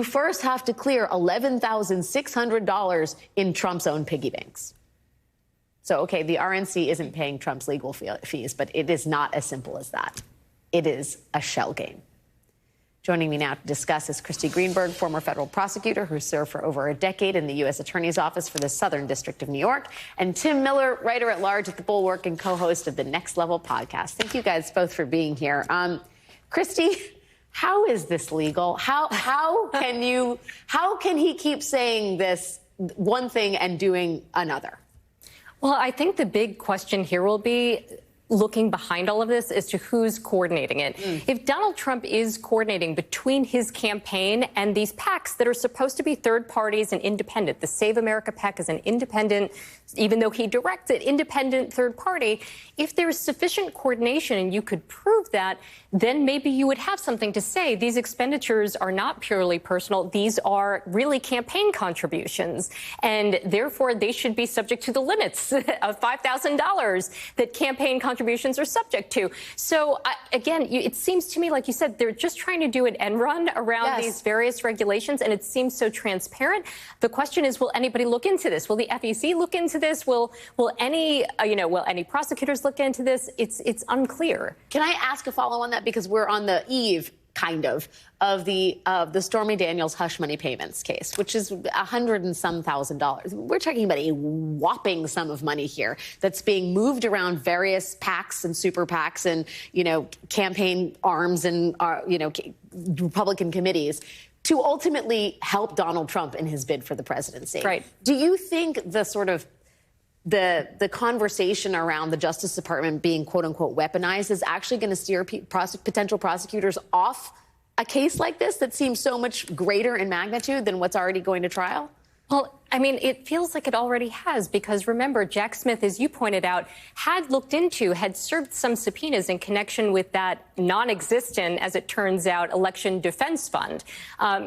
you first have to clear $11,600 in Trump's own piggy banks. So, okay, the RNC isn't paying Trump's legal fees, but it is not as simple as that. It is a shell game. Joining me now to discuss is Kristy Greenberg, former federal prosecutor who served for over a decade in the U.S. Attorney's Office for the Southern District of New York, and Tim Miller, writer-at-large at The Bulwark and co-host of the Next Level podcast. Thank you guys both for being here. Kristy, how is this legal? How can he keep saying this one thing and doing another? Well, I think the big question here will be looking behind all of this as to who's coordinating it. If Donald Trump is coordinating between his campaign and these PACs that are supposed to be third parties and independent, the Save America PAC is an independent, even though he directs it, independent third party, if there's sufficient coordination and you could prove that, then maybe you would have something to say. These expenditures are not purely personal. These are really campaign contributions. And therefore, they should be subject to the limits of $5,000 that campaign contributions are subject to. So, again, it seems to me, like you said, they're just trying to do an end run around these various regulations, and it seems so transparent. The question is, will anybody look into this? Will the FEC look into this? Will any prosecutors look into this? It's unclear. Can I ask a follow on that? Because we're on the eve, kind of the Stormy Daniels hush money payments case, which is $100,000 and some $1,000. We're talking about a whopping sum of money here that's being moved around various PACs and super PACs and, campaign arms and, Republican committees to ultimately help Donald Trump in his bid for the presidency. Right. Do you think the conversation around the Justice Department being, quote unquote, weaponized is actually going to steer potential prosecutors off a case like this that seems so much greater in magnitude than what's already going to trial? Well, I mean, it feels like it already has, because remember, Jack Smith, as you pointed out, had served some subpoenas in connection with that non-existent, as it turns out, election defense fund.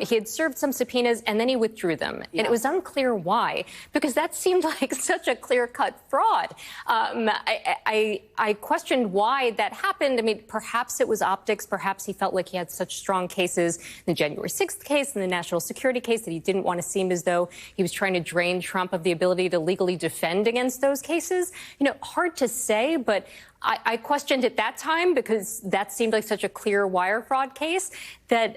He had served some subpoenas and then he withdrew them. Yeah. And it was unclear why, because that seemed like such a clear-cut fraud. I questioned why that happened. I mean, perhaps it was optics. Perhaps he felt like he had such strong cases in the January 6th case and the national security case that he didn't want to seem as though he was trying to drain Trump of the ability to legally defend against those cases. Hard to say, but I questioned at that time because that seemed like such a clear wire fraud case that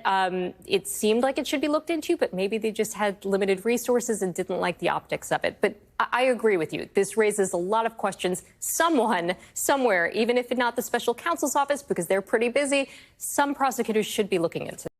it seemed like it should be looked into, but maybe they just had limited resources and didn't like the optics of it. But I agree with you. This raises a lot of questions. Someone, somewhere, even if it's not the special counsel's office, because they're pretty busy, some prosecutors should be looking into it.